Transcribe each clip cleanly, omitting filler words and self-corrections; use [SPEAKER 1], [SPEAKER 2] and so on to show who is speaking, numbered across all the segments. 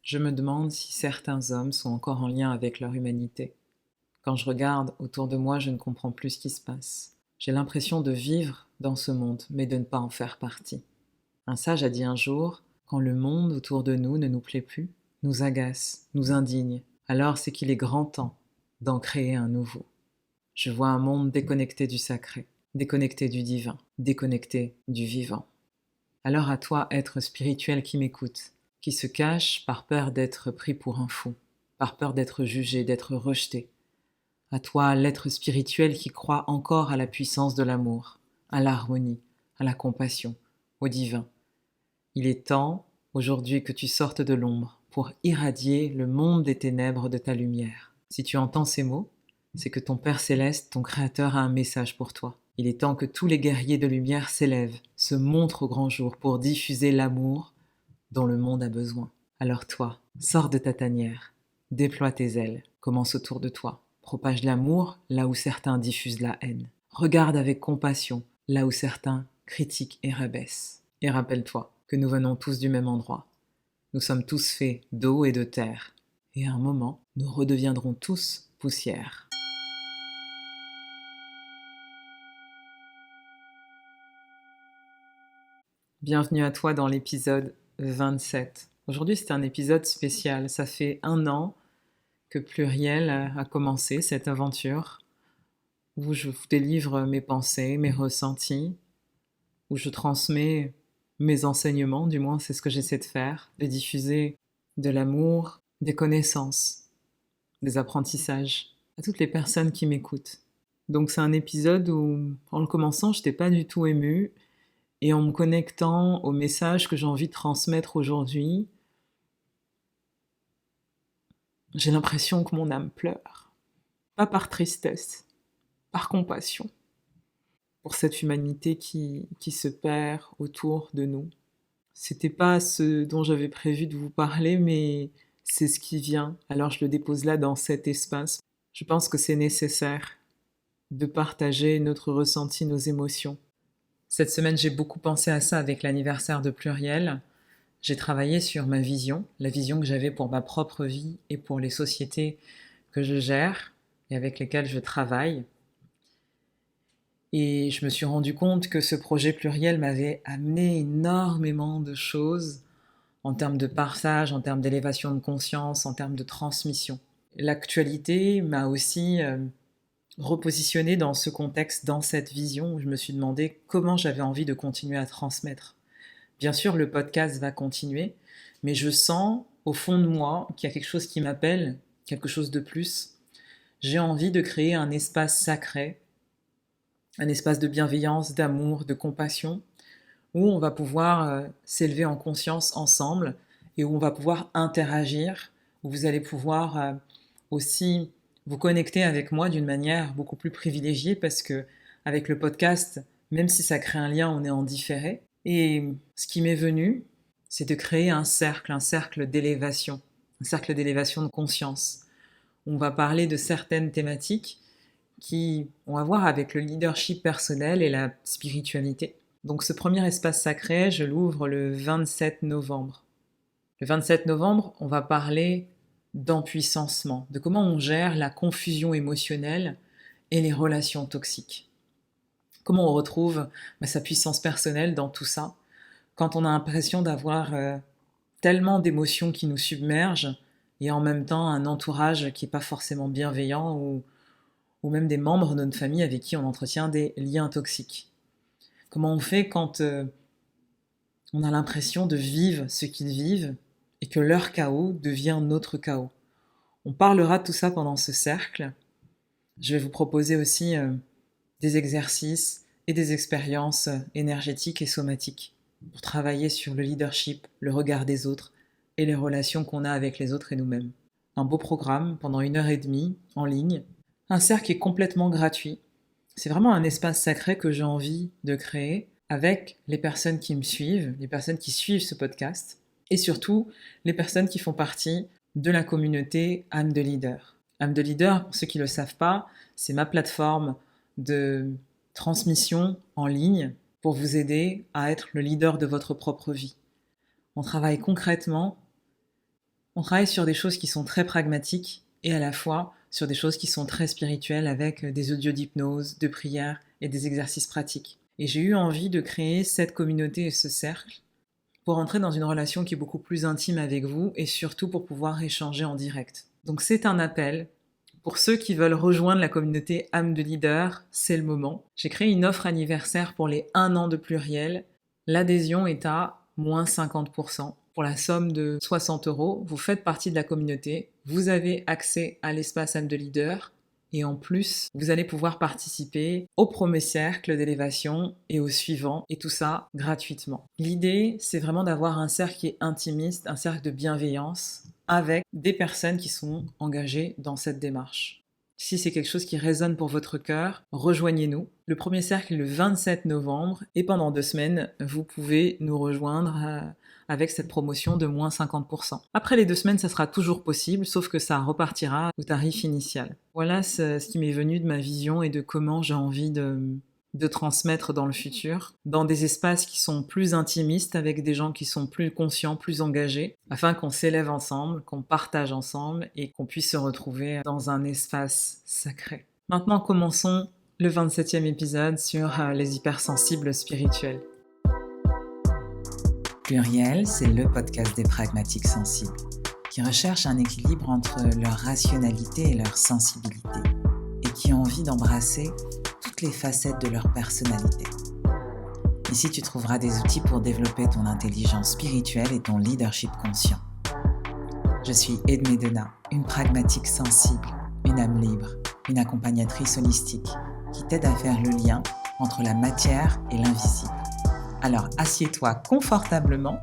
[SPEAKER 1] Je me demande si certains hommes sont encore en lien avec leur humanité. Quand je regarde autour de moi, je ne comprends plus ce qui se passe. J'ai l'impression de vivre dans ce monde, mais de ne pas en faire partie. Un sage a dit un jour, quand le monde autour de nous ne nous plaît plus, nous agace, nous indigne, alors c'est qu'il est grand temps d'en créer un nouveau. Je vois un monde déconnecté du sacré, déconnecté du divin, déconnecté du vivant. Alors à toi, être spirituel qui m'écoute, qui se cache par peur d'être pris pour un fou, par peur d'être jugé, d'être rejeté. À toi, l'être spirituel qui croit encore à la puissance de l'amour, à l'harmonie, à la compassion, au divin. Il est temps, aujourd'hui, que tu sortes de l'ombre pour irradier le monde des ténèbres de ta lumière. Si tu entends ces mots, c'est que ton Père céleste, ton Créateur, a un message pour toi. Il est temps que tous les guerriers de lumière s'élèvent, se montrent au grand jour pour diffuser l'amour dont le monde a besoin. Alors toi, sors de ta tanière, déploie tes ailes, commence autour de toi, propage l'amour là où certains diffusent la haine. Regarde avec compassion là où certains critiquent et rabaissent. Et rappelle-toi que nous venons tous du même endroit. Nous sommes tous faits d'eau et de terre. Et à un moment, nous redeviendrons tous poussière. Bienvenue à toi dans l'épisode 27. Aujourd'hui, c'est un épisode spécial. Ça fait 1 an que Pluriel a commencé cette aventure où je vous délivre mes pensées, mes ressentis, où je transmets mes enseignements, du moins c'est ce que j'essaie de faire, de diffuser de l'amour, des connaissances, des apprentissages à toutes les personnes qui m'écoutent. Donc c'est un épisode où, en le commençant, je n'étais pas du tout émue, et en me connectant au message que j'ai envie de transmettre aujourd'hui, j'ai l'impression que mon âme pleure. Pas par tristesse, par compassion, pour cette humanité qui se perd autour de nous. C'était pas ce dont j'avais prévu de vous parler, mais c'est ce qui vient. Alors je le dépose là dans cet espace. Je pense que c'est nécessaire de partager notre ressenti, nos émotions. Cette semaine, j'ai beaucoup pensé à ça avec l'anniversaire de Pluriel. J'ai travaillé sur ma vision, la vision que j'avais pour ma propre vie et pour les sociétés que je gère et avec lesquelles je travaille. Et je me suis rendu compte que ce projet Pluriel m'avait amené énormément de choses en termes de partage, en termes d'élévation de conscience, en termes de transmission. L'actualité m'a aussi repositionné dans ce contexte, dans cette vision, où je me suis demandé comment j'avais envie de continuer à transmettre. Bien sûr, le podcast va continuer, mais je sens au fond de moi qu'il y a quelque chose qui m'appelle, quelque chose de plus. J'ai envie de créer un espace sacré, un espace de bienveillance, d'amour, de compassion, où on va pouvoir s'élever en conscience ensemble et où on va pouvoir interagir, où vous allez pouvoir aussi vous connecter avec moi d'une manière beaucoup plus privilégiée parce que avec le podcast, même si ça crée un lien, on est en différé. Et ce qui m'est venu, c'est de créer un cercle d'élévation, un cercle d'élévation de conscience. On va parler de certaines thématiques qui ont à voir avec le leadership personnel et la spiritualité. Donc ce premier espace sacré, je l'ouvre le 27 novembre. Le 27 novembre, on va parler d'empuissancement, de comment on gère la confusion émotionnelle et les relations toxiques. Comment on retrouve sa puissance personnelle dans tout ça, quand on a l'impression d'avoir tellement d'émotions qui nous submergent et en même temps un entourage qui n'est pas forcément bienveillant ou même des membres de notre famille avec qui on entretient des liens toxiques. Comment on fait quand on a l'impression de vivre ce qu'ils vivent et que leur chaos devient notre chaos. On parlera de tout ça pendant ce cercle. Je vais vous proposer aussi des exercices et des expériences énergétiques et somatiques pour travailler sur le leadership, le regard des autres et les relations qu'on a avec les autres et nous-mêmes. Un beau programme pendant 1h30 en ligne. Un cercle est complètement gratuit. C'est vraiment un espace sacré que j'ai envie de créer avec les personnes qui me suivent, les personnes qui suivent ce podcast, et surtout les personnes qui font partie de la communauté âme de leader. Âme de leader, pour ceux qui ne le savent pas, c'est ma plateforme de transmission en ligne pour vous aider à être le leader de votre propre vie. On travaille concrètement On travaille sur des choses qui sont très pragmatiques et à la fois sur des choses qui sont très spirituelles avec des audios d'hypnose, de prière et des exercices pratiques. Et j'ai eu envie de créer cette communauté et ce cercle pour entrer dans une relation qui est beaucoup plus intime avec vous et surtout pour pouvoir échanger en direct. Donc c'est un appel. Pour ceux qui veulent rejoindre la communauté âme de leader, c'est le moment. J'ai créé une offre anniversaire pour les 1 an de pluriel. L'adhésion est à moins 50%. Pour la somme de 60 €, vous faites partie de la communauté, vous avez accès à l'espace âme de leader et en plus, vous allez pouvoir participer au premier cercle d'élévation et au suivant, et tout ça gratuitement. L'idée, c'est vraiment d'avoir un cercle qui est intimiste, un cercle de bienveillance, avec des personnes qui sont engagées dans cette démarche. Si c'est quelque chose qui résonne pour votre cœur, rejoignez-nous. Le premier cercle est le 27 novembre et pendant 2 semaines, vous pouvez nous rejoindre avec cette promotion de moins 50%. Après les 2 semaines, ça sera toujours possible, sauf que ça repartira au tarif initial. Voilà ce qui m'est venu de ma vision et de comment j'ai envie de transmettre dans le futur, dans des espaces qui sont plus intimistes, avec des gens qui sont plus conscients, plus engagés, afin qu'on s'élève ensemble, qu'on partage ensemble et qu'on puisse se retrouver dans un espace sacré. Maintenant, commençons le 27e épisode sur les hypersensibles spirituels.
[SPEAKER 2] Pluriel, c'est le podcast des pragmatiques sensibles, qui recherchent un équilibre entre leur rationalité et leur sensibilité, et qui ont envie d'embrasser toutes les facettes de leur personnalité. Ici, tu trouveras des outils pour développer ton intelligence spirituelle et ton leadership conscient. Je suis Edmé Dena, une pragmatique sensible, une âme libre, une accompagnatrice holistique, qui t'aide à faire le lien entre la matière et l'invisible. Alors assieds-toi confortablement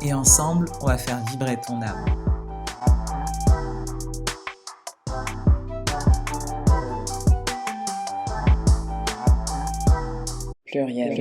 [SPEAKER 2] et ensemble, on va faire vibrer ton âme.
[SPEAKER 1] Pluriel.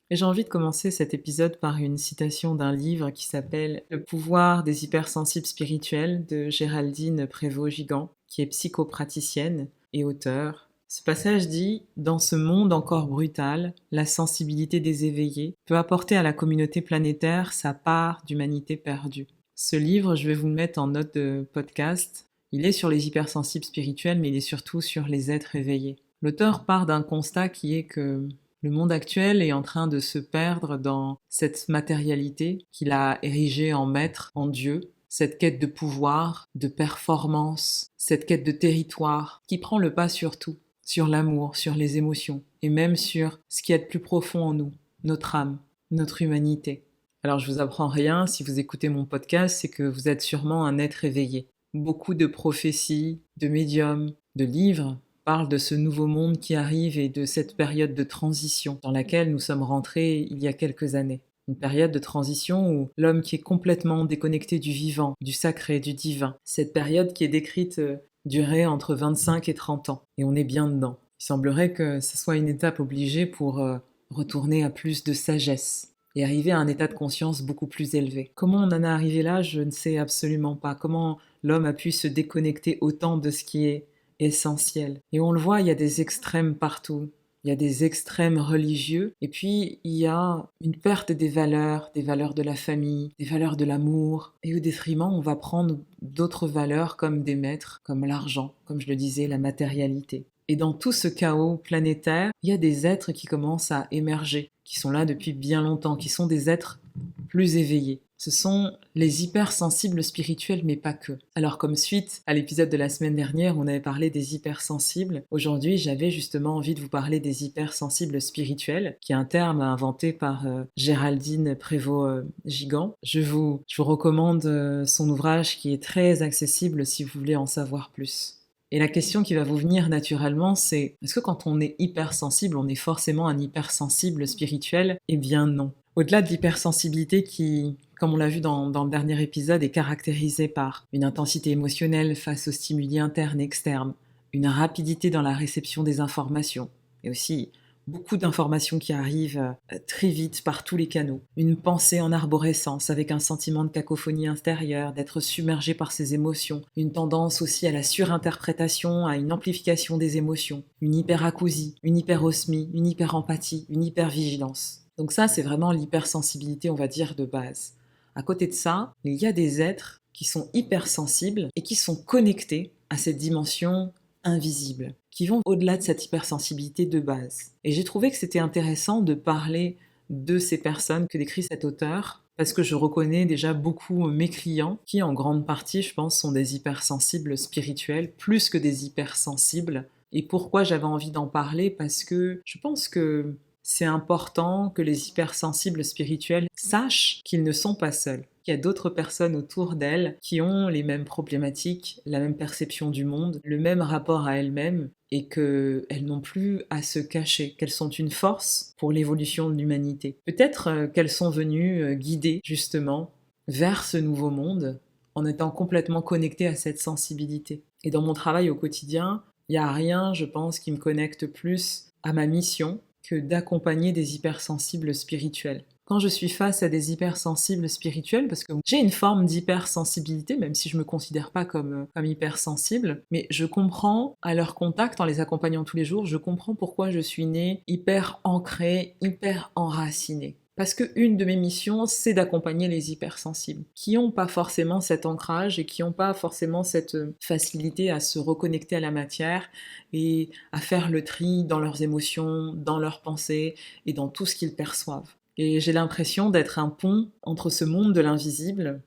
[SPEAKER 1] Et j'ai envie de commencer cet épisode par une citation d'un livre qui s'appelle « Le pouvoir des hypersensibles spirituels » de Géraldine Prévost-Gigant, qui est psychopraticienne et auteure. Ce passage dit « Dans ce monde encore brutal, la sensibilité des éveillés peut apporter à la communauté planétaire sa part d'humanité perdue. » Ce livre, je vais vous le mettre en note de podcast. Il est sur les hypersensibles spirituels, mais il est surtout sur les êtres éveillés. L'auteur part d'un constat qui est que le monde actuel est en train de se perdre dans cette matérialité qu'il a érigée en maître, en Dieu, cette quête de pouvoir, de performance, cette quête de territoire qui prend le pas sur tout. Sur l'amour, sur les émotions, et même sur ce qu'il y a de plus profond en nous, notre âme, notre humanité. Alors je vous apprends rien, si vous écoutez mon podcast, c'est que vous êtes sûrement un être éveillé. Beaucoup de prophéties, de médiums, de livres parlent de ce nouveau monde qui arrive et de cette période de transition dans laquelle nous sommes rentrés il y a quelques années. Une période de transition où l'homme qui est complètement déconnecté du vivant, du sacré, du divin. Cette période qui est décrite durer entre 25 et 30 ans. Et on est bien dedans. Il semblerait que ce soit une étape obligée pour retourner à plus de sagesse et arriver à un état de conscience beaucoup plus élevé. Comment on en est arrivé là, je ne sais absolument pas. Comment l'homme a pu se déconnecter autant de ce qui est essentiel. Et on le voit, il y a des extrêmes partout. Il y a des extrêmes religieux, et puis il y a une perte des valeurs de la famille, des valeurs de l'amour, et au détriment, on va prendre d'autres valeurs comme des maîtres, comme l'argent, comme je le disais, la matérialité. Et dans tout ce chaos planétaire, il y a des êtres qui commencent à émerger, qui sont là depuis bien longtemps, qui sont des êtres plus éveillés. Ce sont les hypersensibles spirituels, mais pas que. Alors comme suite à l'épisode de la semaine dernière, on avait parlé des hypersensibles. Aujourd'hui, j'avais justement envie de vous parler des hypersensibles spirituels, qui est un terme inventé par Géraldine Prévost-Gigant. Je vous recommande son ouvrage qui est très accessible si vous voulez en savoir plus. Et la question qui va vous venir naturellement, c'est est-ce que quand on est hypersensible, on est forcément un hypersensible spirituel ? Eh bien non. Au-delà de l'hypersensibilité qui, comme on l'a vu dans le dernier épisode, est caractérisée par une intensité émotionnelle face aux stimuli internes et externes, une rapidité dans la réception des informations, et aussi beaucoup d'informations qui arrivent très vite par tous les canaux, une pensée en arborescence avec un sentiment de cacophonie intérieure, d'être submergé par ses émotions, une tendance aussi à la surinterprétation, à une amplification des émotions, une hyperacousie, une hyperosmie, une hyperempathie, une hypervigilance. Donc ça, c'est vraiment l'hypersensibilité, on va dire, de base. À côté de ça, il y a des êtres qui sont hypersensibles et qui sont connectés à cette dimension invisible, qui vont au-delà de cette hypersensibilité de base. Et j'ai trouvé que c'était intéressant de parler de ces personnes que décrit cet auteur, parce que je reconnais déjà beaucoup mes clients, qui en grande partie, je pense, sont des hypersensibles spirituels, plus que des hypersensibles. Et pourquoi j'avais envie d'en parler? Parce que je pense que c'est important que les hypersensibles spirituels sachent qu'ils ne sont pas seuls, qu'il y a d'autres personnes autour d'elles qui ont les mêmes problématiques, la même perception du monde, le même rapport à elles-mêmes, et qu'elles n'ont plus à se cacher, qu'elles sont une force pour l'évolution de l'humanité. Peut-être qu'elles sont venues guider justement vers ce nouveau monde en étant complètement connectées à cette sensibilité. Et dans mon travail au quotidien, il n'y a rien, je pense, qui me connecte plus à ma mission que d'accompagner des hypersensibles spirituels. Quand je suis face à des hypersensibles spirituels, parce que j'ai une forme d'hypersensibilité, même si je me considère pas comme hypersensible, mais je comprends à leur contact, en les accompagnant tous les jours, je comprends pourquoi je suis née hyper ancrée, hyper enracinée. Parce qu'une de mes missions, c'est d'accompagner les hypersensibles, qui n'ont pas forcément cet ancrage et qui n'ont pas forcément cette facilité à se reconnecter à la matière et à faire le tri dans leurs émotions, dans leurs pensées et dans tout ce qu'ils perçoivent. Et j'ai l'impression d'être un pont entre ce monde de l'invisible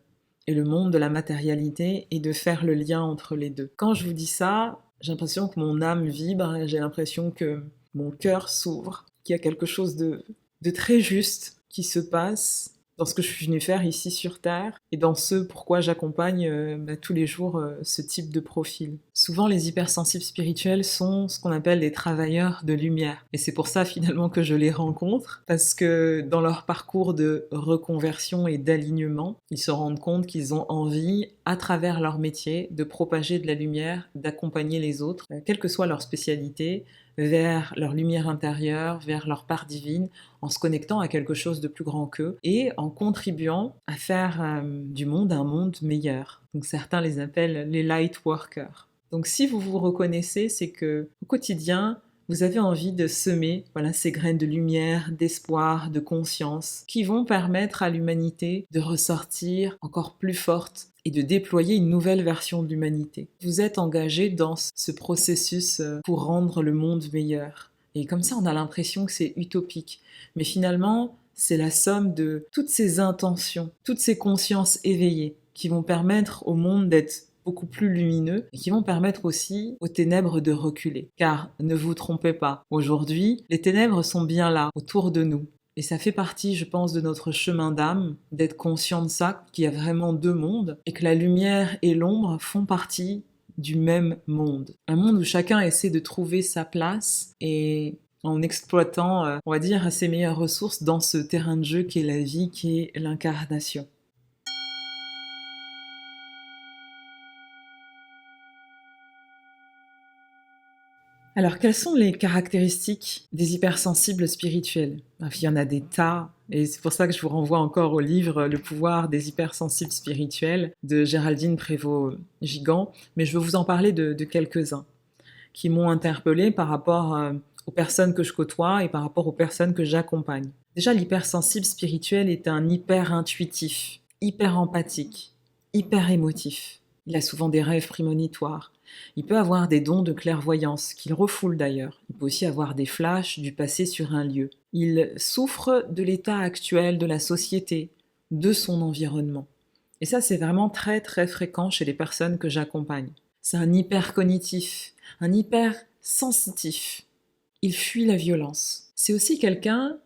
[SPEAKER 1] et le monde de la matérialité et de faire le lien entre les deux. Quand je vous dis ça, j'ai l'impression que mon âme vibre, j'ai l'impression que mon cœur s'ouvre, qu'il y a quelque chose de très juste qui se passe dans ce que je suis venue faire ici sur Terre et dans ce pourquoi j'accompagne tous les jours ce type de profil. Souvent, les hypersensibles spirituels sont ce qu'on appelle des travailleurs de lumière. Et c'est pour ça finalement que je les rencontre, parce que dans leur parcours de reconversion et d'alignement, ils se rendent compte qu'ils ont envie, à travers leur métier, de propager de la lumière, d'accompagner les autres, quelle que soit leur spécialité, vers leur lumière intérieure, vers leur part divine, en se connectant à quelque chose de plus grand qu'eux et en contribuant à faire du monde un monde meilleur. Donc certains les appellent les light workers. Donc si vous vous reconnaissez, c'est que au quotidien, vous avez envie de semer ces graines de lumière, d'espoir, de conscience, qui vont permettre à l'humanité de ressortir encore plus forte et de déployer une nouvelle version de l'humanité. Vous êtes engagé dans ce processus pour rendre le monde meilleur. Et comme ça, on a l'impression que c'est utopique. Mais finalement, c'est la somme de toutes ces intentions, toutes ces consciences éveillées qui vont permettre au monde d'être beaucoup plus lumineux et qui vont permettre aussi aux ténèbres de reculer. Car ne vous trompez pas, aujourd'hui, les ténèbres sont bien là, autour de nous. Et ça fait partie, je pense, de notre chemin d'âme, d'être conscient de ça, qu'il y a vraiment deux mondes, et que la lumière et l'ombre font partie du même monde. Un monde où chacun essaie de trouver sa place, et en exploitant, on va dire, ses meilleures ressources dans ce terrain de jeu qui est la vie, qui est l'incarnation. Alors, quelles sont les caractéristiques des hypersensibles spirituels? Il y en a des tas, et c'est pour ça que je vous renvoie encore au livre Le pouvoir des hypersensibles spirituels de Géraldine Prévost-Gigant, mais je vais vous en parler de quelques-uns qui m'ont interpellée par rapport aux personnes que je côtoie et par rapport aux personnes que j'accompagne. Déjà, l'hypersensible spirituel est un hyper intuitif, hyper empathique, hyper émotif. Il a souvent des rêves prémonitoires. Il peut avoir des dons de clairvoyance, qu'il refoule d'ailleurs. Il peut aussi avoir des flashs du passé sur un lieu. Il souffre de l'état actuel de la société, de son environnement. Et ça, c'est vraiment très très fréquent chez les personnes que j'accompagne. C'est un hyper cognitif, un hyper sensitif. Il fuit la violence. C'est aussi quelqu'un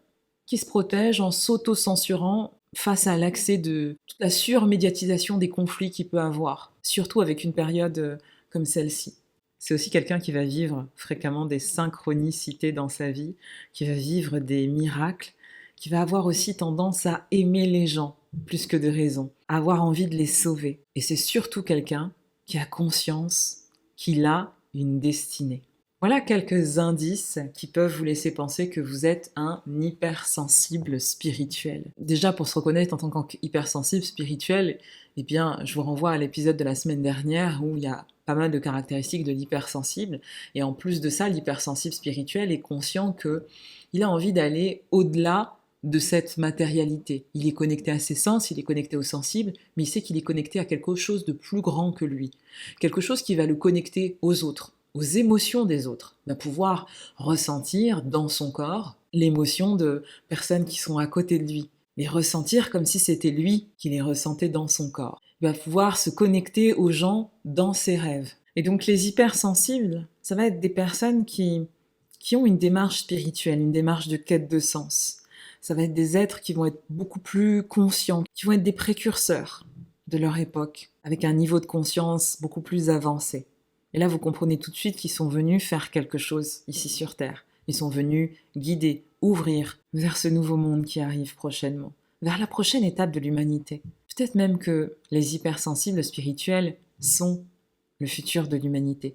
[SPEAKER 1] qui se protège en s'auto-censurant face à l'accès de toute la surmédiatisation des conflits qu'il peut avoir, surtout avec une période comme celle-ci. C'est aussi quelqu'un qui va vivre fréquemment des synchronicités dans sa vie, qui va vivre des miracles, qui va avoir aussi tendance à aimer les gens, plus que de raison, à avoir envie de les sauver. Et c'est surtout quelqu'un qui a conscience qu'il a une destinée. Voilà quelques indices qui peuvent vous laisser penser que vous êtes un hypersensible spirituel. Déjà, pour se reconnaître en tant qu'hypersensible spirituel, eh bien, je vous renvoie à l'épisode de la semaine dernière où il y a pas mal de caractéristiques de l'hypersensible. Et en plus de ça, l'hypersensible spirituel est conscient qu'il a envie d'aller au-delà de cette matérialité. Il est connecté à ses sens, il est connecté au sensible, mais il sait qu'il est connecté à quelque chose de plus grand que lui. Quelque chose qui va le connecter aux autres, aux émotions des autres. Il va pouvoir ressentir dans son corps l'émotion de personnes qui sont à côté de lui. Les ressentir comme si c'était lui qui les ressentait dans son corps. Il va pouvoir se connecter aux gens dans ses rêves. Et donc les hypersensibles, ça va être des personnes qui ont une démarche spirituelle, une démarche de quête de sens. Ça va être des êtres qui vont être beaucoup plus conscients, qui vont être des précurseurs de leur époque, avec un niveau de conscience beaucoup plus avancé. Et là, vous comprenez tout de suite qu'ils sont venus faire quelque chose ici sur Terre. Ils sont venus guider, ouvrir vers ce nouveau monde qui arrive prochainement, vers la prochaine étape de l'humanité. Peut-être même que les hypersensibles spirituels sont le futur de l'humanité.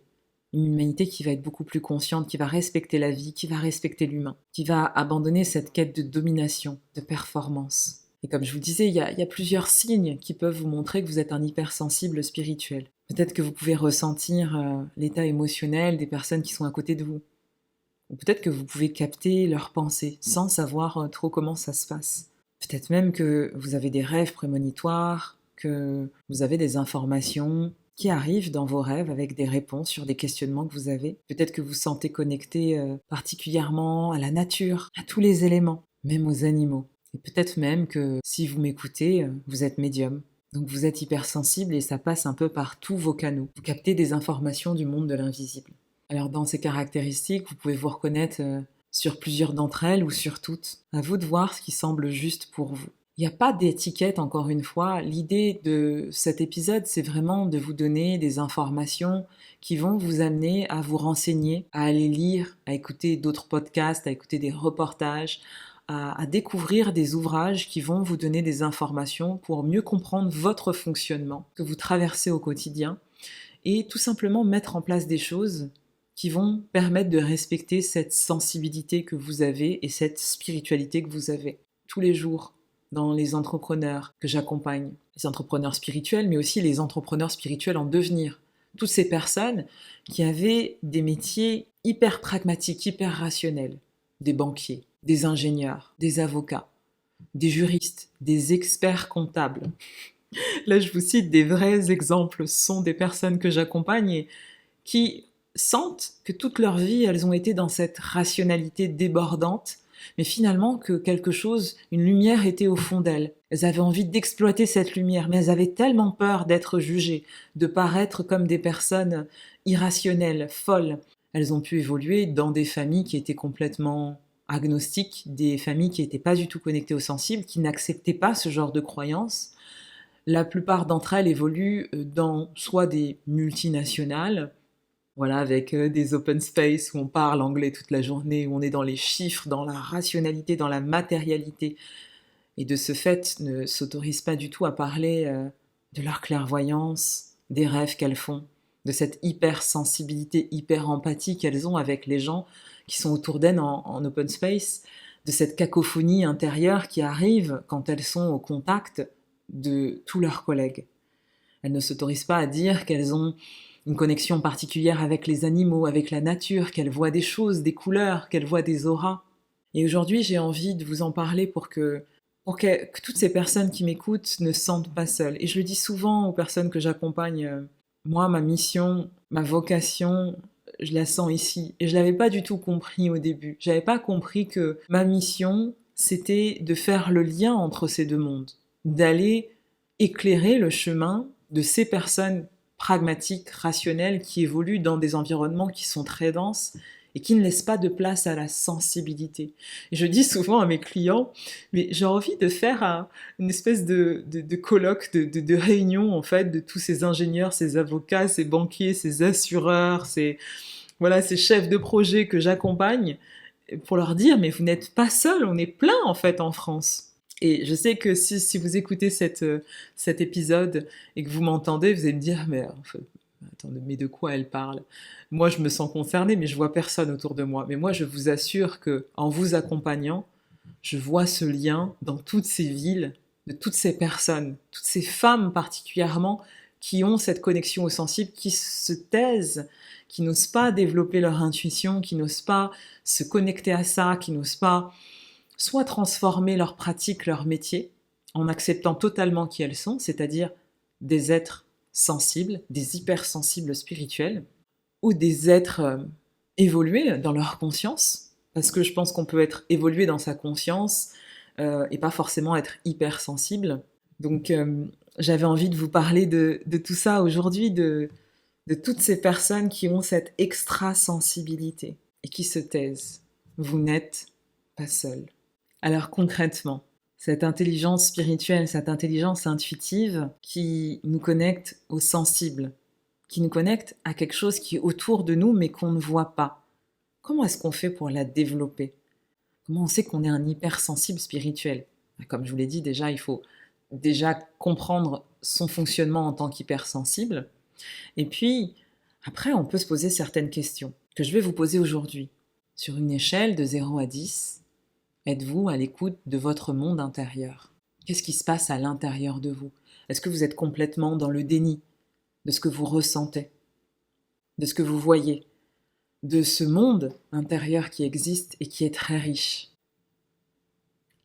[SPEAKER 1] Une humanité qui va être beaucoup plus consciente, qui va respecter la vie, qui va respecter l'humain, qui va abandonner cette quête de domination, de performance. Et comme je vous disais, il y a plusieurs signes qui peuvent vous montrer que vous êtes un hypersensible spirituel. Peut-être que vous pouvez ressentir l'état émotionnel des personnes qui sont à côté de vous. Ou peut-être que vous pouvez capter leurs pensées sans savoir trop comment ça se passe. Peut-être même que vous avez des rêves prémonitoires, que vous avez des informations qui arrivent dans vos rêves avec des réponses sur des questionnements que vous avez. Peut-être que vous sentez connecté particulièrement à la nature, à tous les éléments, même aux animaux. Et peut-être même que si vous m'écoutez, vous êtes médium. Donc vous êtes hypersensible et ça passe un peu par tous vos canaux. Vous captez des informations du monde de l'invisible. Alors dans ces caractéristiques, vous pouvez vous reconnaître sur plusieurs d'entre elles ou sur toutes. À vous de voir ce qui semble juste pour vous. Il n'y a pas d'étiquette, encore une fois. L'idée de cet épisode, c'est vraiment de vous donner des informations qui vont vous amener à vous renseigner, à aller lire, à écouter d'autres podcasts, à écouter des reportages, à découvrir des ouvrages qui vont vous donner des informations pour mieux comprendre votre fonctionnement que vous traversez au quotidien et tout simplement mettre en place des choses qui vont permettre de respecter cette sensibilité que vous avez et cette spiritualité que vous avez tous les jours dans les entrepreneurs que j'accompagne, les entrepreneurs spirituels, mais aussi les entrepreneurs spirituels en devenir. Toutes ces personnes qui avaient des métiers hyper pragmatiques, hyper rationnels, des banquiers, des ingénieurs, des avocats, des juristes, des experts comptables. Là, je vous cite des vrais exemples, ce sont des personnes que j'accompagne et qui sentent que toute leur vie, elles ont été dans cette rationalité débordante, mais finalement que quelque chose, une lumière était au fond d'elles. Elles avaient envie d'exploiter cette lumière, mais elles avaient tellement peur d'être jugées, de paraître comme des personnes irrationnelles, folles. Elles ont pu évoluer dans des familles qui étaient complètement agnostiques, des familles qui n'étaient pas du tout connectées aux sensibles, qui n'acceptaient pas ce genre de croyances. La plupart d'entre elles évoluent dans soit des multinationales, voilà, avec des open space où on parle anglais toute la journée, où on est dans les chiffres, dans la rationalité, dans la matérialité. Et de ce fait, ne s'autorisent pas du tout à parler de leur clairvoyance, des rêves qu'elles font, de cette hypersensibilité, hyper-empathie qu'elles ont avec les gens qui sont autour d'elles en open space, de cette cacophonie intérieure qui arrive quand elles sont au contact de tous leurs collègues. Elles ne s'autorisent pas à dire qu'elles ont une connexion particulière avec les animaux, avec la nature, qu'elles voient des choses, des couleurs, qu'elles voient des auras. Et aujourd'hui, j'ai envie de vous en parler pour que toutes ces personnes qui m'écoutent ne se sentent pas seules. Et je le dis souvent aux personnes que j'accompagne, moi, ma mission, ma vocation, je la sens ici. Et je l'avais pas du tout compris au début. J'avais pas compris que ma mission, c'était de faire le lien entre ces deux mondes, d'aller éclairer le chemin de ces personnes pragmatiques, rationnelles, qui évoluent dans des environnements qui sont très denses et qui ne laissent pas de place à la sensibilité. Et je dis souvent à mes clients, mais j'ai envie de faire une espèce de colloque, de réunion en fait, de tous ces ingénieurs, ces avocats, ces banquiers, ces assureurs, ces chefs de projet que j'accompagne, pour leur dire, mais vous n'êtes pas seuls, on est plein en fait en France. Et je sais que si vous écoutez cet épisode et que vous m'entendez, vous allez me dire, mais attendez, mais de quoi elle parle ? Moi, je me sens concernée, mais je vois personne autour de moi. Mais moi, je vous assure que en vous accompagnant, je vois ce lien dans toutes ces villes, de toutes ces personnes, toutes ces femmes particulièrement, qui ont cette connexion au sensible, qui se taisent, qui n'osent pas développer leur intuition, qui n'osent pas se connecter à ça, qui n'osent pas soit transformer leur pratique, leur métier, en acceptant totalement qui elles sont, c'est-à-dire des êtres sensibles, des hypersensibles spirituels, ou des êtres évolués dans leur conscience, parce que je pense qu'on peut être évolué dans sa conscience et pas forcément être hypersensible. Donc j'avais envie de vous parler de tout ça aujourd'hui, de toutes ces personnes qui ont cette extrasensibilité et qui se taisent. Vous n'êtes pas seul. Alors concrètement, cette intelligence spirituelle, cette intelligence intuitive qui nous connecte au sensible, qui nous connecte à quelque chose qui est autour de nous mais qu'on ne voit pas. Comment est-ce qu'on fait pour la développer? Comment on sait qu'on est un hypersensible spirituel? Comme je vous l'ai dit, déjà, il faut déjà comprendre son fonctionnement en tant qu'hypersensible. Et puis, après, on peut se poser certaines questions que je vais vous poser aujourd'hui. Sur une échelle de 0 à 10, êtes-vous à l'écoute de votre monde intérieur? Qu'est-ce qui se passe à l'intérieur de vous? Est-ce que vous êtes complètement dans le déni de ce que vous ressentez, de ce que vous voyez, de ce monde intérieur qui existe et qui est très riche?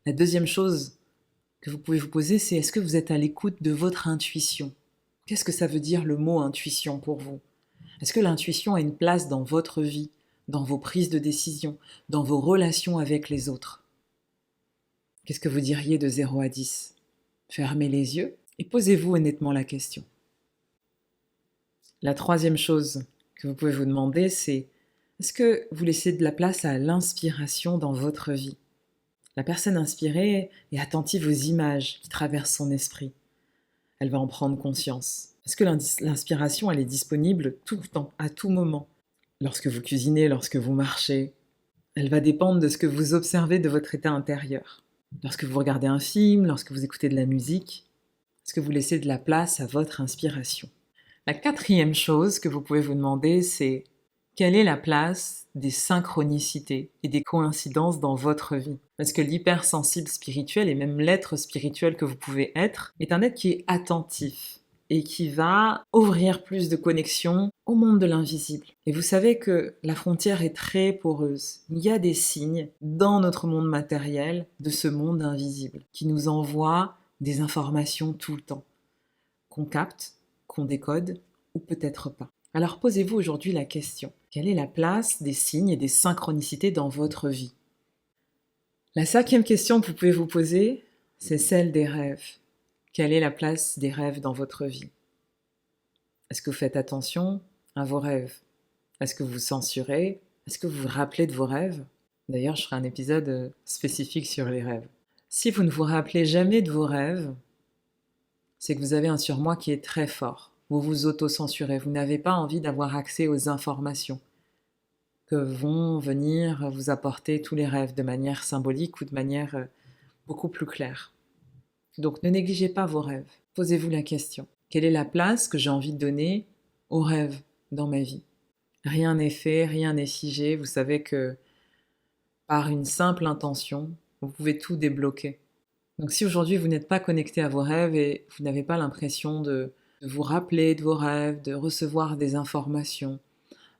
[SPEAKER 1] La deuxième chose que vous pouvez vous poser, c'est est-ce que vous êtes à l'écoute de votre intuition? Qu'est-ce que ça veut dire le mot intuition pour vous? Est-ce que l'intuition a une place dans votre vie, dans vos prises de décision, dans vos relations avec les autres? Qu'est-ce que vous diriez de 0 à 10? Fermez les yeux et posez-vous honnêtement la question. La troisième chose que vous pouvez vous demander, c'est est-ce que vous laissez de la place à l'inspiration dans votre vie? La personne inspirée est attentive aux images qui traversent son esprit. Elle va en prendre conscience. Est-ce que l'inspiration, elle est disponible tout le temps, à tout moment? Lorsque vous cuisinez, lorsque vous marchez, elle va dépendre de ce que vous observez de votre état intérieur. Lorsque vous regardez un film, lorsque vous écoutez de la musique, est-ce que vous laissez de la place à votre inspiration? La quatrième chose que vous pouvez vous demander, c'est quelle est la place des synchronicités et des coïncidences dans votre vie? Parce que l'hypersensible spirituel, et même l'être spirituel que vous pouvez être, est un être qui est attentif et qui va ouvrir plus de connexions au monde de l'invisible. Et vous savez que la frontière est très poreuse. Il y a des signes dans notre monde matériel de ce monde invisible qui nous envoie des informations tout le temps, qu'on capte, qu'on décode ou peut-être pas. Alors posez-vous aujourd'hui la question, quelle est la place des signes et des synchronicités dans votre vie? La cinquième question que vous pouvez vous poser, c'est celle des rêves. Quelle est la place des rêves dans votre vie? Est-ce que vous faites attention à vos rêves? Est-ce que vous censurez? Est-ce que vous vous rappelez de vos rêves? D'ailleurs, je ferai un épisode spécifique sur les rêves. Si vous ne vous rappelez jamais de vos rêves, c'est que vous avez un surmoi qui est très fort. Vous vous auto-censurez, vous n'avez pas envie d'avoir accès aux informations que vont venir vous apporter tous les rêves de manière symbolique ou de manière beaucoup plus claire. Donc ne négligez pas vos rêves. Posez-vous la question. Quelle est la place que j'ai envie de donner aux rêves dans ma vie? Rien n'est fait, rien n'est figé. Vous savez que par une simple intention, vous pouvez tout débloquer. Donc si aujourd'hui vous n'êtes pas connecté à vos rêves et vous n'avez pas l'impression de vous rappeler de vos rêves, de recevoir des informations,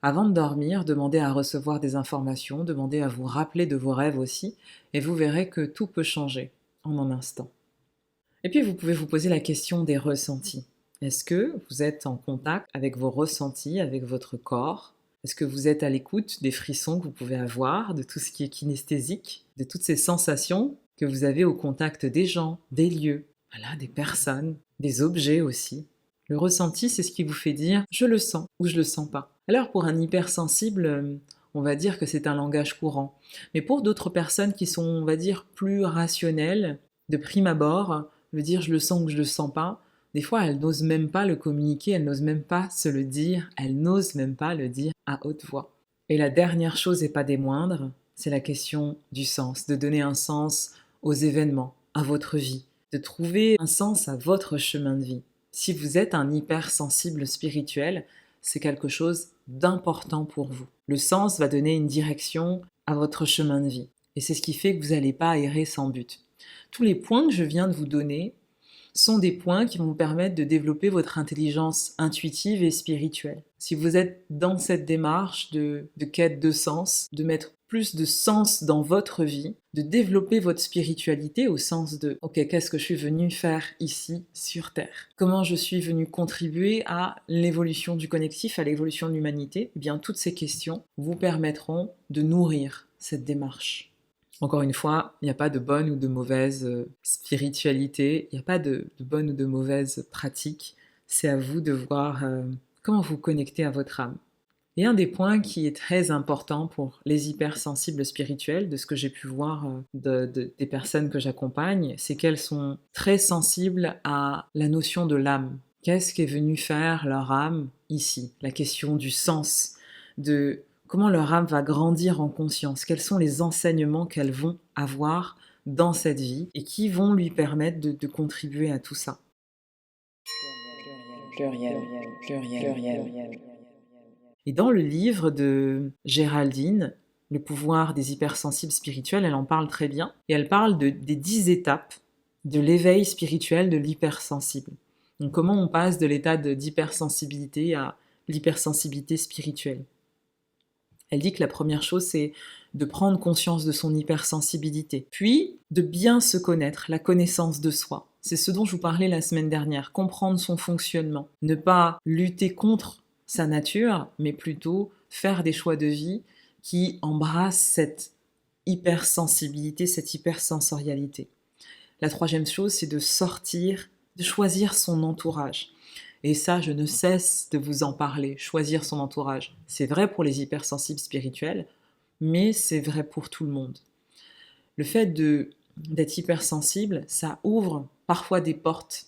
[SPEAKER 1] avant de dormir, demandez à recevoir des informations, demandez à vous rappeler de vos rêves aussi, et vous verrez que tout peut changer en un instant. Et puis vous pouvez vous poser la question des ressentis. Est-ce que vous êtes en contact avec vos ressentis, avec votre corps? Est-ce que vous êtes à l'écoute des frissons que vous pouvez avoir, de tout ce qui est kinesthésique, de toutes ces sensations que vous avez au contact des gens, des lieux, voilà, des personnes, des objets aussi? Le ressenti, c'est ce qui vous fait dire « je le sens » ou « je le sens pas ». Alors pour un hypersensible, on va dire que c'est un langage courant. Mais pour d'autres personnes qui sont, on va dire, plus rationnelles, de prime abord, le dire « je le sens » ou « je le sens pas », des fois elles n'osent même pas le communiquer, elles n'osent même pas se le dire, elles n'osent même pas le dire à haute voix. Et la dernière chose et pas des moindres, c'est la question du sens, de donner un sens aux événements, à votre vie, de trouver un sens à votre chemin de vie. Si vous êtes un hypersensible spirituel, c'est quelque chose d'important pour vous. Le sens va donner une direction à votre chemin de vie. Et c'est ce qui fait que vous n'allez pas errer sans but. Tous les points que je viens de vous donner sont des points qui vont vous permettre de développer votre intelligence intuitive et spirituelle. Si vous êtes dans cette démarche de quête de sens, de mettre plus de sens dans votre vie, de développer votre spiritualité au sens de « Ok, qu'est-ce que je suis venu faire ici sur Terre? Comment je suis venu contribuer à l'évolution du collectif, à l'évolution de l'humanité ?» Eh bien, toutes ces questions vous permettront de nourrir cette démarche. Encore une fois, il n'y a pas de bonne ou de mauvaise spiritualité, il n'y a pas de bonne ou de mauvaise pratique. C'est à vous de voir comment vous connecter à votre âme. Et un des points qui est très important pour les hypersensibles spirituels, de ce que j'ai pu voir des personnes que j'accompagne, c'est qu'elles sont très sensibles à la notion de l'âme. Qu'est-ce qu'est venu faire leur âme ici? La question du sens, de comment leur âme va grandir en conscience, quels sont les enseignements qu'elles vont avoir dans cette vie et qui vont lui permettre de contribuer à tout ça. Et dans le livre de Géraldine, Le pouvoir des hypersensibles spirituels, elle en parle très bien, et elle parle des 10 étapes de l'éveil spirituel de l'hypersensible. Donc comment on passe de l'état d'hypersensibilité à l'hypersensibilité spirituelle. Elle dit que la première chose, c'est de prendre conscience de son hypersensibilité, puis de bien se connaître, la connaissance de soi. C'est ce dont je vous parlais la semaine dernière, comprendre son fonctionnement, ne pas lutter contre sa nature, mais plutôt faire des choix de vie qui embrassent cette hypersensibilité, cette hypersensorialité. La troisième chose, c'est de sortir, de choisir son entourage. Et ça, je ne cesse de vous en parler, choisir son entourage. C'est vrai pour les hypersensibles spirituels, mais c'est vrai pour tout le monde. Le fait d'être hypersensible, ça ouvre parfois des portes,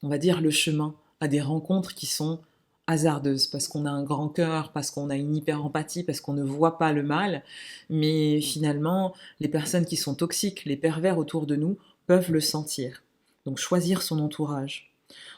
[SPEAKER 1] on va dire le chemin, à des rencontres qui sont hasardeuses, parce qu'on a un grand cœur, parce qu'on a une hyper-empathie, parce qu'on ne voit pas le mal, mais finalement, les personnes qui sont toxiques, les pervers autour de nous, peuvent le sentir. Donc choisir son entourage.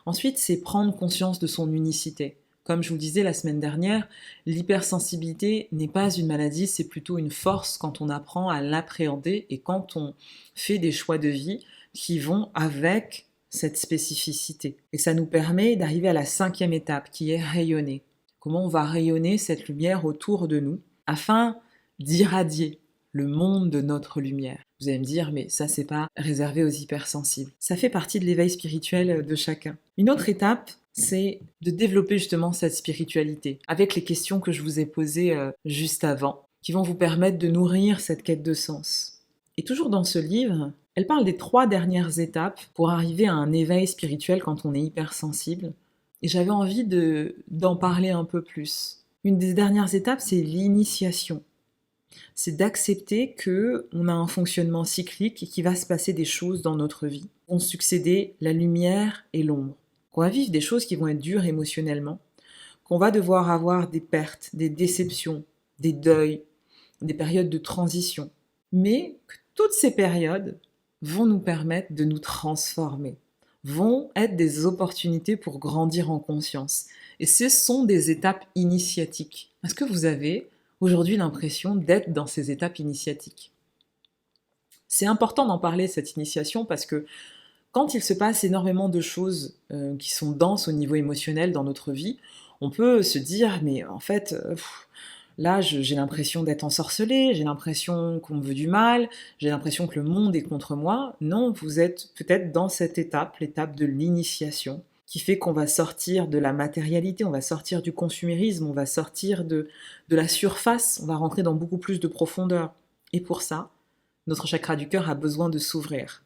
[SPEAKER 1] Ensuite, c'est prendre conscience de son unicité. Comme je vous le disais la semaine dernière, l'hypersensibilité n'est pas une maladie, c'est plutôt une force quand on apprend à l'appréhender et quand on fait des choix de vie qui vont avec cette spécificité. Et ça nous permet d'arriver à la 5e étape qui est rayonner. Comment on va rayonner cette lumière autour de nous afin d'irradier le monde de notre lumière. Vous allez me dire, mais ça c'est pas réservé aux hypersensibles. Ça fait partie de l'éveil spirituel de chacun. Une autre étape, c'est de développer justement cette spiritualité avec les questions que je vous ai posées juste avant, qui vont vous permettre de nourrir cette quête de sens. Et toujours dans ce livre, elle parle des 3 dernières étapes pour arriver à un éveil spirituel quand on est hypersensible. Et j'avais envie d'en parler un peu plus. Une des dernières étapes, c'est l'initiation. C'est d'accepter qu'on a un fonctionnement cyclique et qu'il va se passer des choses dans notre vie. Vont succéder la lumière et l'ombre. Qu'on va vivre des choses qui vont être dures émotionnellement, qu'on va devoir avoir des pertes, des déceptions, des deuils, des périodes de transition. Mais que toutes ces périodes vont nous permettre de nous transformer, vont être des opportunités pour grandir en conscience. Et ce sont des étapes initiatiques. Est-ce que vous avez aujourd'hui l'impression d'être dans ces étapes initiatiques? C'est important d'en parler, cette initiation, parce que quand il se passe énormément de choses qui sont denses au niveau émotionnel dans notre vie, on peut se dire, mais en fait, là, j'ai l'impression d'être ensorcelée, j'ai l'impression qu'on me veut du mal, j'ai l'impression que le monde est contre moi. Non, vous êtes peut-être dans cette étape, l'étape de l'initiation, qui fait qu'on va sortir de la matérialité, on va sortir du consumérisme, on va sortir de la surface, on va rentrer dans beaucoup plus de profondeur. Et pour ça, notre chakra du cœur a besoin de s'ouvrir.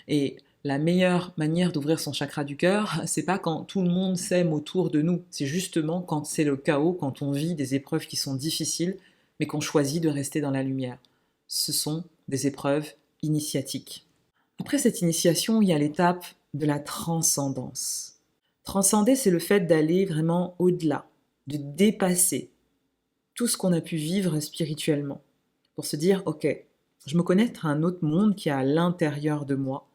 [SPEAKER 1] Et la meilleure manière d'ouvrir son chakra du cœur, c'est pas quand tout le monde s'aime autour de nous, c'est justement quand c'est le chaos, quand on vit des épreuves qui sont difficiles, mais qu'on choisit de rester dans la lumière. Ce sont des épreuves initiatiques. Après cette initiation, il y a l'étape de la transcendance. Transcender, c'est le fait d'aller vraiment au-delà, de dépasser tout ce qu'on a pu vivre spirituellement, pour se dire, ok, je me connecte à un autre monde qui est à l'intérieur de moi,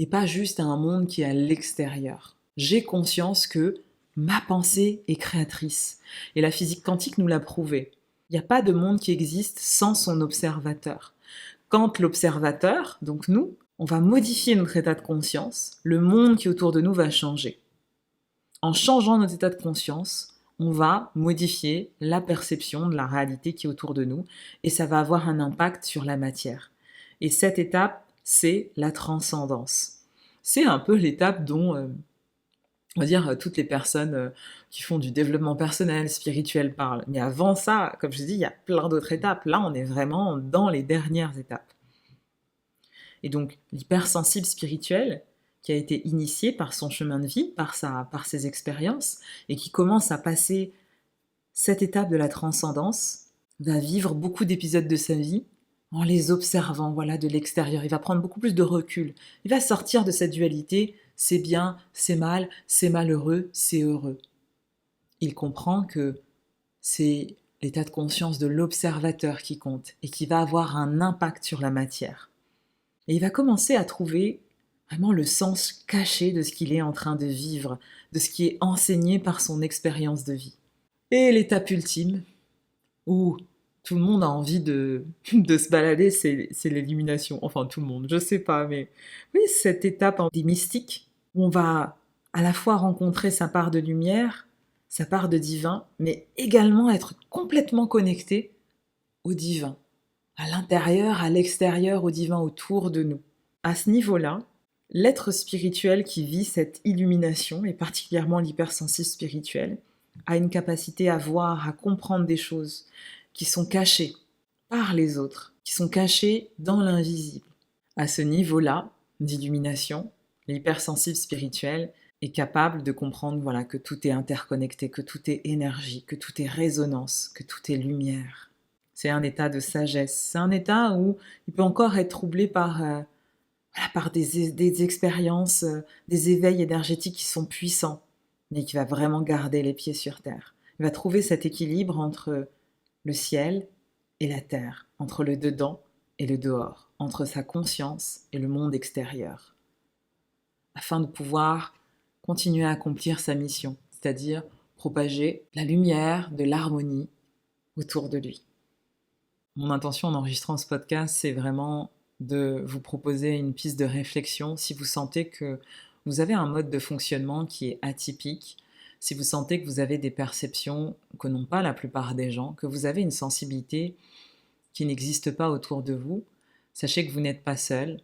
[SPEAKER 1] et pas juste à un monde qui est à l'extérieur. J'ai conscience que ma pensée est créatrice, et la physique quantique nous l'a prouvé. Il n'y a pas de monde qui existe sans son observateur. Quand l'observateur, donc nous, on va modifier notre état de conscience, le monde qui est autour de nous va changer. En changeant notre état de conscience, on va modifier la perception de la réalité qui est autour de nous et ça va avoir un impact sur la matière. Et cette étape, c'est la transcendance. C'est un peu l'étape dont, on va dire, toutes les personnes qui font du développement personnel, spirituel parlent. Mais avant ça, comme je dis, il y a plein d'autres étapes. Là, on est vraiment dans les dernières étapes. Et donc, l'hypersensible spirituel, qui a été initié par son chemin de vie, par ses expériences, et qui commence à passer cette étape de la transcendance, va vivre beaucoup d'épisodes de sa vie en les observant, voilà, de l'extérieur. Il va prendre beaucoup plus de recul. Il va sortir de cette dualité, c'est bien, c'est mal, c'est malheureux, c'est heureux. Il comprend que c'est l'état de conscience de l'observateur qui compte et qui va avoir un impact sur la matière. Et il va commencer à trouver vraiment le sens caché de ce qu'il est en train de vivre, de ce qui est enseigné par son expérience de vie. Et l'étape ultime, où tout le monde a envie de se balader, c'est l'illumination. Enfin, tout le monde, je sais pas, mais oui, cette étape des mystiques, où on va à la fois rencontrer sa part de lumière, sa part de divin, mais également être complètement connecté au divin, à l'intérieur, à l'extérieur, au divin autour de nous. À ce niveau-là, l'être spirituel qui vit cette illumination, et particulièrement l'hypersensible spirituel, a une capacité à voir, à comprendre des choses qui sont cachées par les autres, qui sont cachées dans l'invisible. À ce niveau-là d'illumination, l'hypersensible spirituel est capable de comprendre, voilà, que tout est interconnecté, que tout est énergie, que tout est résonance, que tout est lumière. C'est un état de sagesse, c'est un état où il peut encore être troublé par des expériences, des éveils énergétiques qui sont puissants, mais qui va vraiment garder les pieds sur terre. Il va trouver cet équilibre entre le ciel et la terre, entre le dedans et le dehors, entre sa conscience et le monde extérieur, afin de pouvoir continuer à accomplir sa mission, c'est-à-dire propager la lumière de l'harmonie autour de lui. Mon intention en enregistrant ce podcast, c'est vraiment de vous proposer une piste de réflexion si vous sentez que vous avez un mode de fonctionnement qui est atypique, si vous sentez que vous avez des perceptions que n'ont pas la plupart des gens, que vous avez une sensibilité qui n'existe pas autour de vous, sachez que vous n'êtes pas seul,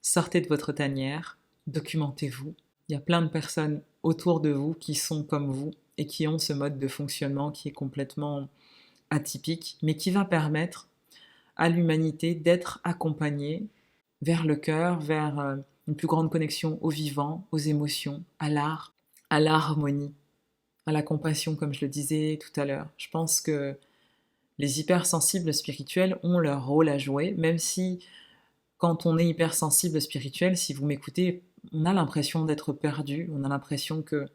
[SPEAKER 1] sortez de votre tanière, documentez-vous. Il y a plein de personnes autour de vous qui sont comme vous et qui ont ce mode de fonctionnement qui est complètement atypique, mais qui va permettre à l'humanité d'être accompagnée vers le cœur, vers une plus grande connexion au vivant, aux émotions, à l'art, à l'harmonie, à la compassion, comme je le disais tout à l'heure. Je pense que les hypersensibles spirituels ont leur rôle à jouer, même si quand on est hypersensible spirituel, si vous m'écoutez, on a l'impression d'être perdu, on a l'impression que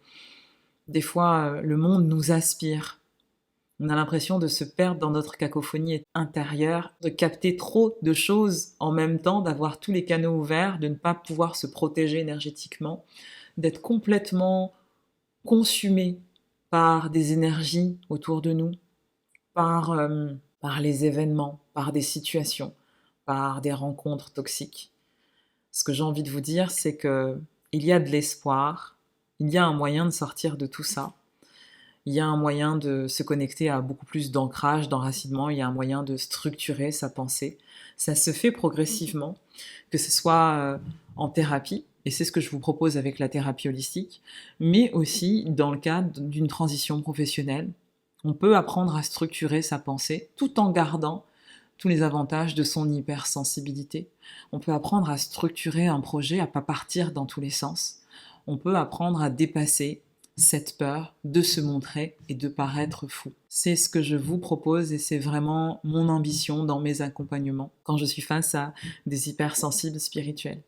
[SPEAKER 1] des fois le monde nous aspire. On a l'impression de se perdre dans notre cacophonie intérieure, de capter trop de choses en même temps, d'avoir tous les canaux ouverts, de ne pas pouvoir se protéger énergétiquement, d'être complètement consumé par des énergies autour de nous, par les événements, par des situations, par des rencontres toxiques. Ce que j'ai envie de vous dire, c'est qu'il y a de l'espoir, il y a un moyen de sortir de tout ça. Il y a un moyen de se connecter à beaucoup plus d'ancrage, d'enracinement, il y a un moyen de structurer sa pensée. Ça se fait progressivement, que ce soit en thérapie, et c'est ce que je vous propose avec la thérapie holistique, mais aussi dans le cadre d'une transition professionnelle. On peut apprendre à structurer sa pensée tout en gardant tous les avantages de son hypersensibilité. On peut apprendre à structurer un projet, à ne pas partir dans tous les sens. On peut apprendre à dépasser cette peur de se montrer et de paraître fou. C'est ce que je vous propose et c'est vraiment mon ambition dans mes accompagnements quand je suis face à des hypersensibles spirituels.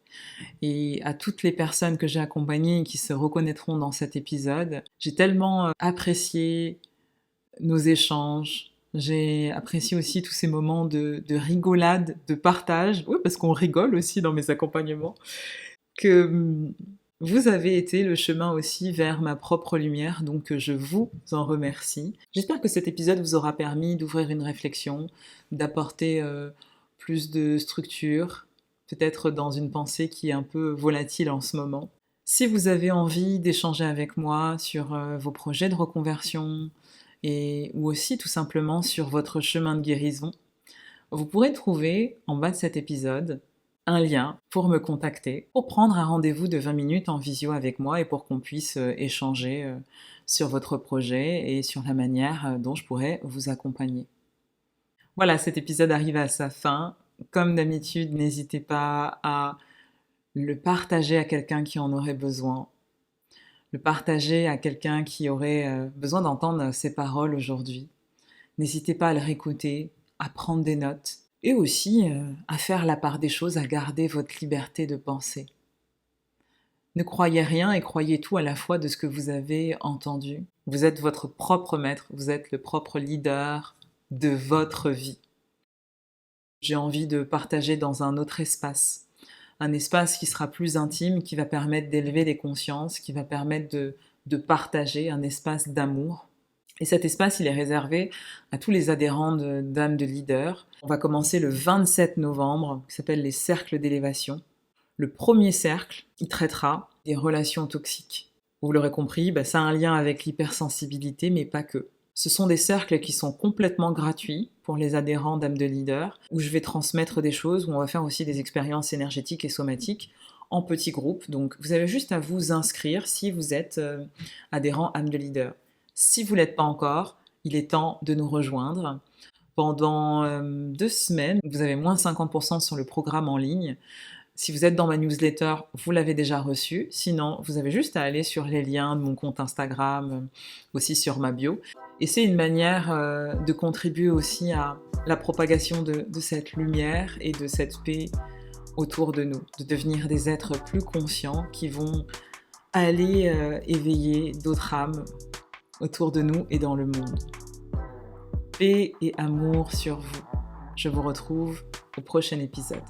[SPEAKER 1] Et à toutes les personnes que j'ai accompagnées et qui se reconnaîtront dans cet épisode, j'ai tellement apprécié nos échanges, j'ai apprécié aussi tous ces moments de rigolade, de partage, oui, parce qu'on rigole aussi dans mes accompagnements, que vous avez été le chemin aussi vers ma propre lumière, donc je vous en remercie. J'espère que cet épisode vous aura permis d'ouvrir une réflexion, d'apporter plus de structure, peut-être dans une pensée qui est un peu volatile en ce moment. Si vous avez envie d'échanger avec moi sur vos projets de reconversion, ou aussi tout simplement sur votre chemin de guérison, vous pourrez trouver en bas de cet épisode un lien pour me contacter, pour prendre un rendez-vous de 20 minutes en visio avec moi et pour qu'on puisse échanger sur votre projet et sur la manière dont je pourrais vous accompagner. Voilà, cet épisode arrive à sa fin. Comme d'habitude, n'hésitez pas à le partager à quelqu'un qui en aurait besoin, le partager à quelqu'un qui aurait besoin d'entendre ces paroles aujourd'hui. N'hésitez pas à le réécouter, à prendre des notes et aussi à faire la part des choses, à garder votre liberté de penser. Ne croyez rien et croyez tout à la fois de ce que vous avez entendu. Vous êtes votre propre maître, vous êtes le propre leader de votre vie. J'ai envie de partager dans un autre espace. Un espace qui sera plus intime, qui va permettre d'élever les consciences, qui va permettre de partager, un espace d'amour. Et cet espace, il est réservé à tous les adhérents d'âme de leader. On va commencer le 27 novembre, qui s'appelle les cercles d'élévation. Le premier cercle, il traitera des relations toxiques. Vous l'aurez compris, ça a un lien avec l'hypersensibilité, mais pas que. Ce sont des cercles qui sont complètement gratuits pour les adhérents d'âme de leader, où je vais transmettre des choses, où on va faire aussi des expériences énergétiques et somatiques en petits groupes. Donc vous avez juste à vous inscrire si vous êtes adhérent âme de leader. Si vous ne l'êtes pas encore, il est temps de nous rejoindre. Pendant 2 semaines, vous avez moins 50% sur le programme en ligne. Si vous êtes dans ma newsletter, vous l'avez déjà reçu. Sinon, vous avez juste à aller sur les liens de mon compte Instagram, aussi sur ma bio. Et c'est une manière de contribuer aussi à la propagation de cette lumière et de cette paix autour de nous, de devenir des êtres plus conscients qui vont aller éveiller d'autres âmes autour de nous et dans le monde. Paix et amour sur vous. Je vous retrouve au prochain épisode.